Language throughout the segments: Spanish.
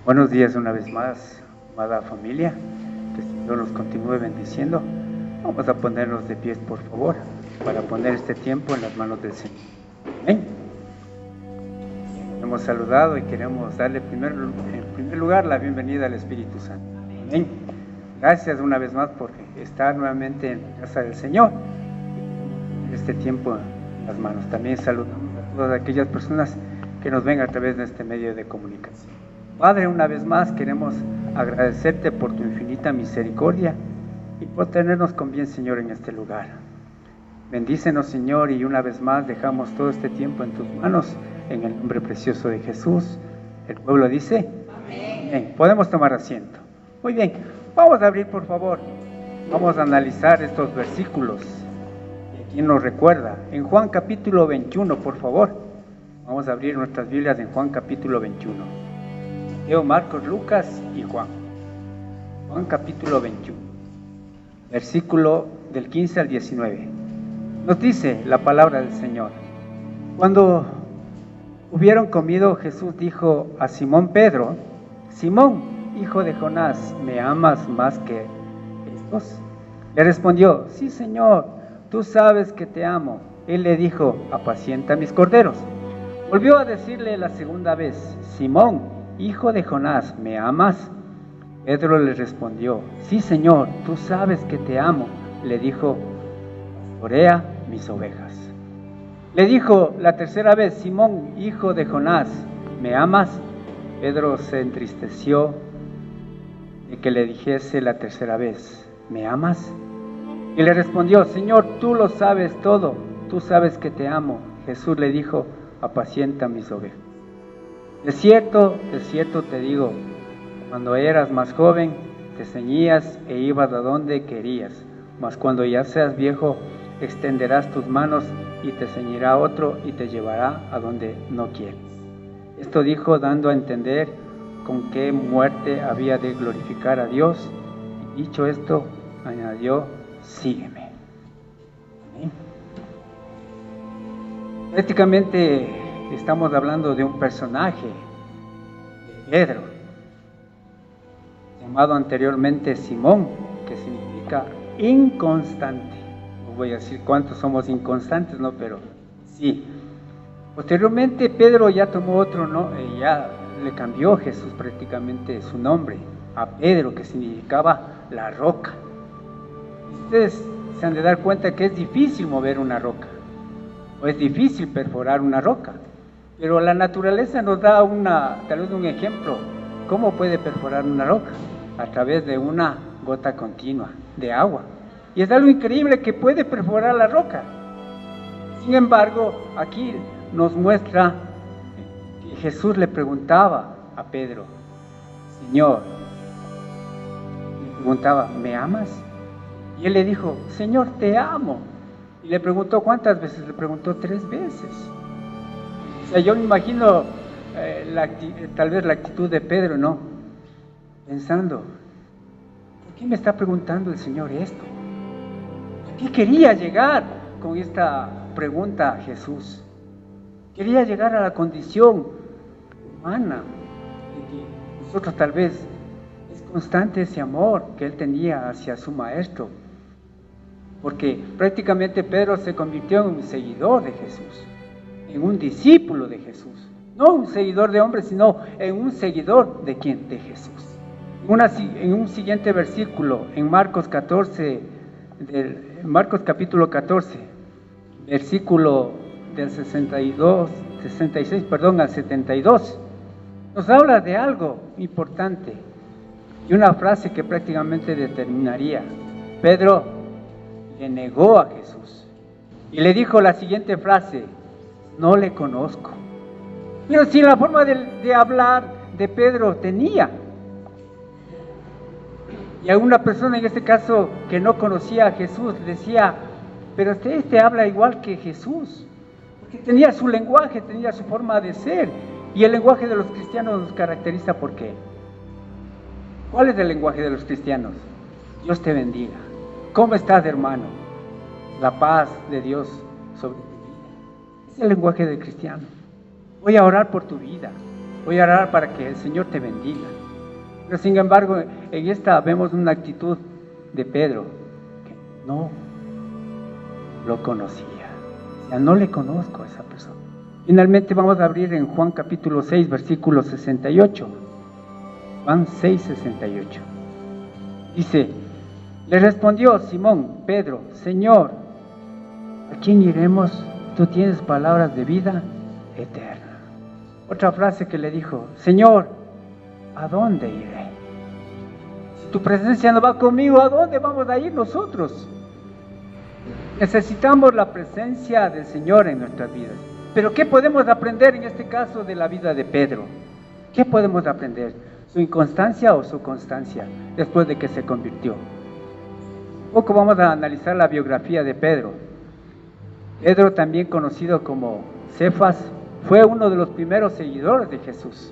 Buenos días una vez más, amada familia. Que el Señor nos continúe bendiciendo. Vamos a ponernos de pies, por favor, para poner este tiempo en las manos del Señor. Amén. Hemos saludado y queremos darle en primer lugar la bienvenida al Espíritu Santo. Amén. Gracias una vez más por estar nuevamente en la casa del Señor. Este tiempo en las manos. También saludamos a todas aquellas personas que nos ven a través de este medio de comunicación. Padre, una vez más queremos agradecerte por tu infinita misericordia y por tenernos con bien, Señor, en este lugar. Bendícenos, Señor, y una vez más dejamos todo este tiempo en tus manos, en el nombre precioso de Jesús. El pueblo dice, amén. Bien, podemos tomar asiento. Muy bien, vamos a abrir, por favor. Vamos a analizar estos versículos. ¿Quién nos recuerda? En Juan capítulo 21, por favor. Vamos a abrir nuestras Biblias en Juan capítulo 21. Mateo, Marcos, Lucas y Juan. Juan capítulo 21, versículo del 15 al 19. Nos dice la palabra del Señor. Cuando hubieron comido, Jesús dijo a Simón Pedro: Simón, hijo de Jonás, ¿me amas más que estos? Le respondió: sí, Señor, tú sabes que te amo. Él le dijo: apacienta mis corderos. Volvió a decirle la segunda vez: Simón, hijo de Jonás, ¿me amas? Pedro le respondió: sí, Señor, tú sabes que te amo. Le dijo: pastorea mis ovejas. Le dijo la tercera vez: Simón, hijo de Jonás, ¿me amas? Pedro se entristeció de que le dijese la tercera vez: ¿me amas? Y le respondió: Señor, tú lo sabes todo, tú sabes que te amo. Jesús le dijo: apacienta mis ovejas. De cierto te digo, cuando eras más joven, te ceñías e ibas a donde querías, mas cuando ya seas viejo, extenderás tus manos y te ceñirá otro y te llevará a donde no quieres. Esto dijo dando a entender con qué muerte había de glorificar a Dios. Y dicho esto, añadió: sígueme. Amén. Prácticamente estamos hablando de un personaje, de Pedro, llamado anteriormente Simón, que significa inconstante. No voy a decir cuántos somos inconstantes, ¿no? Pero sí. Posteriormente Pedro ya tomó otro, ¿no? Ya le cambió Jesús prácticamente su nombre a Pedro, que significaba la roca. Ustedes se han de dar cuenta que es difícil mover una roca, o es difícil perforar una roca. Pero la naturaleza nos da tal vez un ejemplo. ¿Cómo puede perforar una roca? A través de una gota continua de agua. Y es algo increíble que puede perforar la roca. Sin embargo, aquí nos muestra que Jesús le preguntaba a Pedro: Señor, le preguntaba: ¿me amas? Y él le dijo: Señor, te amo. Y le preguntó ¿cuántas veces? Le preguntó 3 veces. O sea, yo me imagino tal vez la actitud de Pedro, ¿no? Pensando: ¿por qué me está preguntando el Señor esto? ¿A qué quería llegar con esta pregunta a Jesús? Quería llegar a la condición humana de que nosotros tal vez es constante ese amor que él tenía hacia su maestro, porque prácticamente Pedro se convirtió en un seguidor de Jesús, en un discípulo de Jesús, no un seguidor de hombres, sino en un seguidor de ¿quién? De Jesús. En un siguiente versículo, en Marcos capítulo 14, versículo del 66 al 72, nos habla de algo importante y una frase que prácticamente determinaría. Pedro le negó a Jesús y le dijo la siguiente frase: no le conozco. Pero si la forma de hablar de Pedro tenía, y a una persona en este caso que no conocía a Jesús decía: pero usted habla igual que Jesús, porque tenía su lenguaje, tenía su forma de ser, y el lenguaje de los cristianos nos caracteriza. ¿Por qué? ¿Cuál es el lenguaje de los cristianos? Dios te bendiga. ¿Cómo estás, hermano? La paz de Dios sobre tu vida. Es el lenguaje del cristiano. Voy a orar por tu vida. voy a orar para que el Señor te bendiga. Pero sin embargo, en esta vemos una actitud de Pedro, que no lo conocía. O sea, no le conozco a esa persona. Finalmente vamos a abrir en Juan capítulo 6, versículo 68. Juan 6, 68. Dice, le respondió Simón, Pedro, Señor, ¿a quién iremos? Tú tienes palabras de vida eterna. Otra frase que le dijo, Señor, ¿a dónde iré? Si tu presencia no va conmigo, ¿a dónde vamos a ir nosotros? Necesitamos la presencia del Señor en nuestras vidas. Pero ¿qué podemos aprender en este caso de la vida de Pedro? ¿Qué podemos aprender? ¿Su inconstancia o su constancia después de que se convirtió? Un poco vamos a analizar la biografía de Pedro. Pedro, también conocido como Cefas, fue uno de los primeros seguidores de Jesús.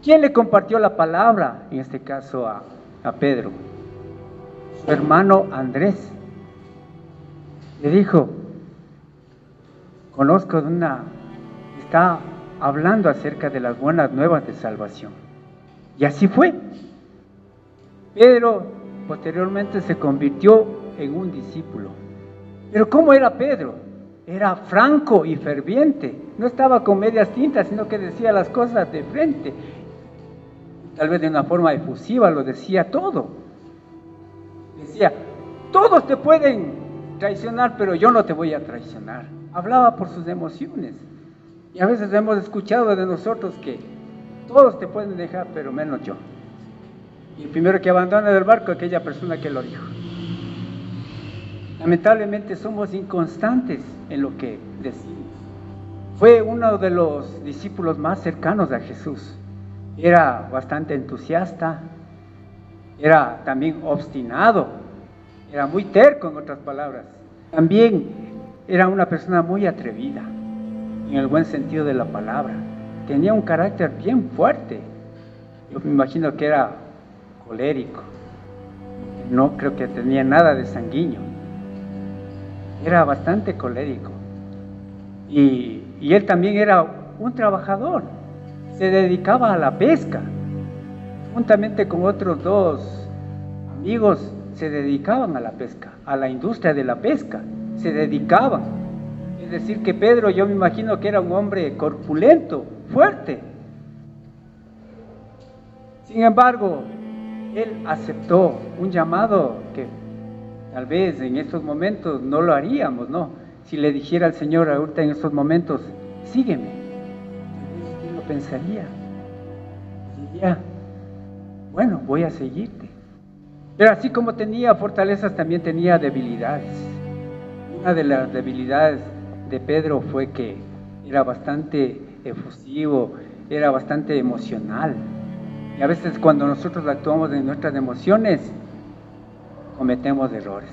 ¿Quién le compartió la palabra, en este caso a Pedro? Su hermano Andrés. Le dijo, conozco de está hablando acerca de las buenas nuevas de salvación. Y así fue. Pedro posteriormente se convirtió en un discípulo. Pero ¿cómo era Pedro? Era franco y ferviente. No estaba con medias tintas, sino que decía las cosas de frente. Tal vez de una forma efusiva lo decía todo. Decía, todos te pueden traicionar, pero yo no te voy a traicionar. Hablaba por sus emociones. Y a veces hemos escuchado de nosotros que todos te pueden dejar, pero menos yo. Y el primero que abandona del barco es aquella persona que lo dijo. Lamentablemente somos inconstantes en lo que decimos. Fue uno de los discípulos más cercanos a Jesús. Era bastante entusiasta, era también obstinado, era muy terco, en otras palabras. También era una persona muy atrevida, en el buen sentido de la palabra. Tenía un carácter bien fuerte. Yo me imagino que era colérico. No creo que tenía nada de sanguíneo. Era bastante colérico. Y él también era un trabajador. Se dedicaba a la pesca. Juntamente con otros dos amigos se dedicaban a la pesca, a la industria de la pesca. Se dedicaban. Es decir, que Pedro, yo me imagino que era un hombre corpulento, fuerte. Sin embargo, él aceptó un llamado que tal vez en estos momentos no lo haríamos, ¿no? Si le dijera al Señor ahorita en estos momentos, sígueme, usted lo pensaría. Diría, bueno, voy a seguirte. Pero así como tenía fortalezas, también tenía debilidades. Una de las debilidades de Pedro fue que era bastante efusivo, era bastante emocional. Y a veces cuando nosotros actuamos en nuestras emociones, cometemos errores.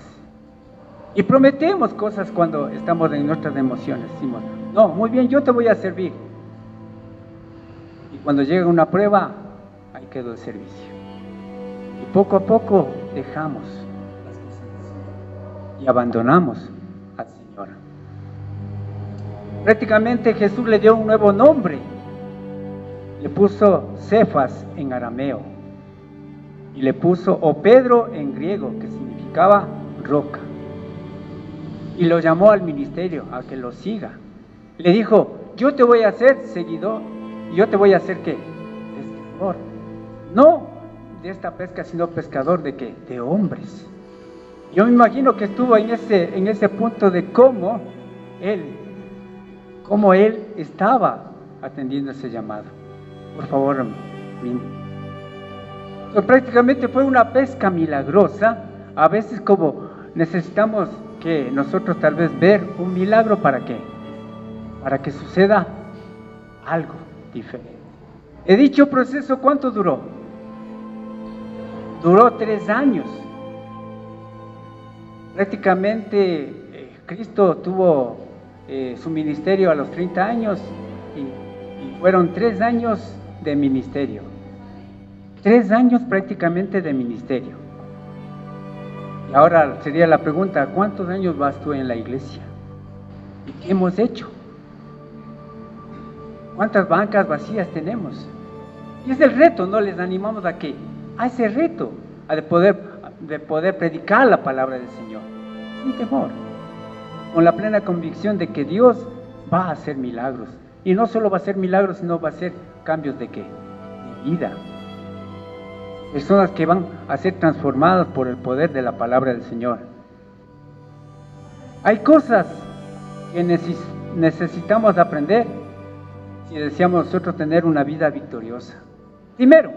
Y prometemos cosas cuando estamos en nuestras emociones. Decimos, no, muy bien, yo te voy a servir. Y cuando llega una prueba, ahí quedó el servicio. Y poco a poco dejamos las cosas y abandonamos al Señor. Prácticamente Jesús le dio un nuevo nombre. Le puso Cefas en arameo. Y le puso o Pedro en griego, que significaba roca. Y lo llamó al ministerio, a que lo siga. Le dijo, yo te voy a hacer seguidor, y yo te voy a hacer ¿qué? Pescador. No de esta pesca, sino pescador de ¿qué? De hombres. Yo me imagino que estuvo en ese punto de cómo él estaba atendiendo ese llamado. Por favor, prácticamente fue una pesca milagrosa. A veces como necesitamos que nosotros tal vez ver un milagro para qué, para que suceda algo diferente. He dicho proceso, ¿cuánto duró? Duró 3 años. Prácticamente Cristo tuvo su ministerio a los 30 años y fueron 3 años de ministerio. 3 años prácticamente de ministerio. Y ahora sería la pregunta, ¿cuántos años vas tú en la iglesia? ¿Y qué hemos hecho? ¿Cuántas bancas vacías tenemos? Y es el reto, ¿no? Les animamos a ese reto, de poder predicar la palabra del Señor, sin temor, con la plena convicción de que Dios va a hacer milagros. Y no solo va a hacer milagros, sino va a hacer cambios de ¿qué? De vida. Personas que van a ser transformadas por el poder de la palabra del Señor. Hay cosas que necesitamos aprender si deseamos nosotros tener una vida victoriosa. Primero,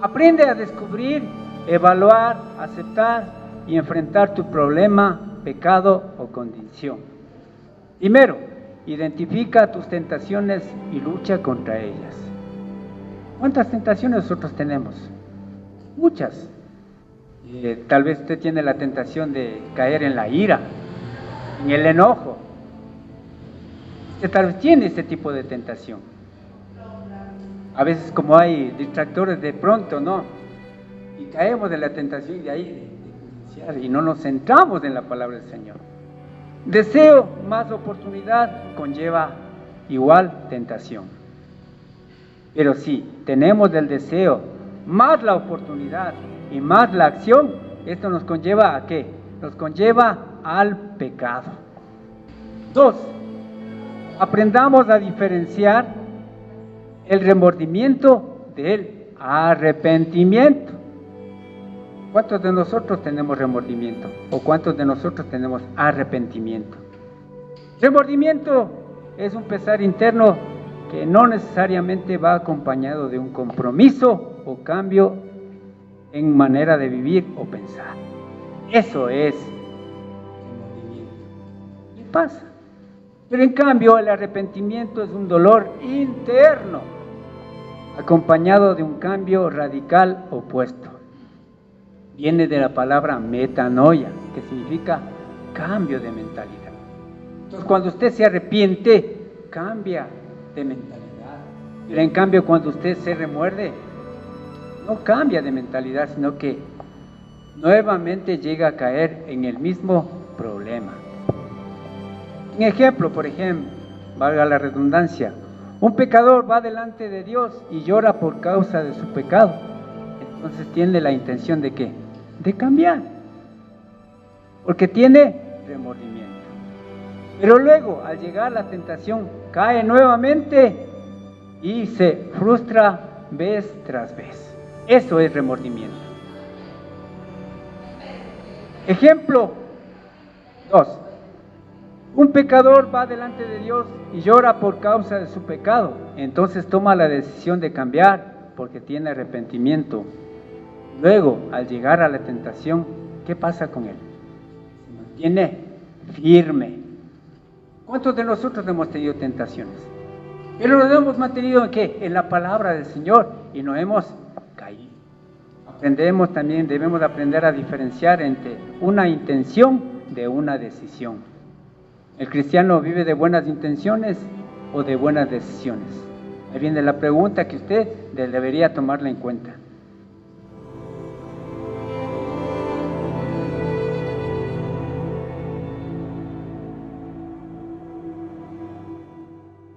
aprende a descubrir, evaluar, aceptar y enfrentar tu problema, pecado o condición. Primero, identifica tus tentaciones y lucha contra ellas. ¿Cuántas tentaciones nosotros tenemos? Muchas. Tal vez usted tiene la tentación de caer en la ira, en el enojo. Usted tal vez tiene este tipo de tentación. A veces como hay distractores de pronto, ¿no? Y caemos en la tentación y de ahí y no nos centramos en la palabra del Señor. Deseo más oportunidad conlleva igual tentación. Pero si tenemos el deseo más la oportunidad y más la acción, esto nos conlleva ¿a qué? Nos conlleva al pecado. 2. Aprendamos a diferenciar el remordimiento del arrepentimiento. ¿Cuántos de nosotros tenemos remordimiento? ¿O cuántos de nosotros tenemos arrepentimiento? Remordimiento es un pesar interno que no necesariamente va acompañado de un compromiso o cambio en manera de vivir o pensar. Eso es remordimiento. ¿Qué pasa? Pero en cambio el arrepentimiento es un dolor interno, acompañado de un cambio radical opuesto. Viene de la palabra metanoia, que significa cambio de mentalidad. Entonces cuando usted se arrepiente, cambia de mentalidad. Pero en cambio cuando usted se remuerde, no cambia de mentalidad, sino que nuevamente llega a caer en el mismo problema. Un ejemplo, por ejemplo, valga la redundancia, un pecador va delante de Dios y llora por causa de su pecado. Entonces tiene la intención de ¿qué? De cambiar, porque tiene remordimiento. Pero luego, al llegar la tentación, cae nuevamente y se frustra vez tras vez. Eso es remordimiento. Ejemplo 2. Un pecador va delante de Dios y llora por causa de su pecado. Entonces toma la decisión de cambiar porque tiene arrepentimiento. Luego, al llegar a la tentación, ¿qué pasa con él? Se mantiene firme. ¿Cuántos de nosotros hemos tenido tentaciones? Pero nos hemos mantenido ¿en qué? En la palabra del Señor y no hemos caído. Debemos aprender a diferenciar entre una intención de una decisión. ¿El cristiano vive de buenas intenciones o de buenas decisiones? Ahí viene la pregunta que usted debería tomarla en cuenta.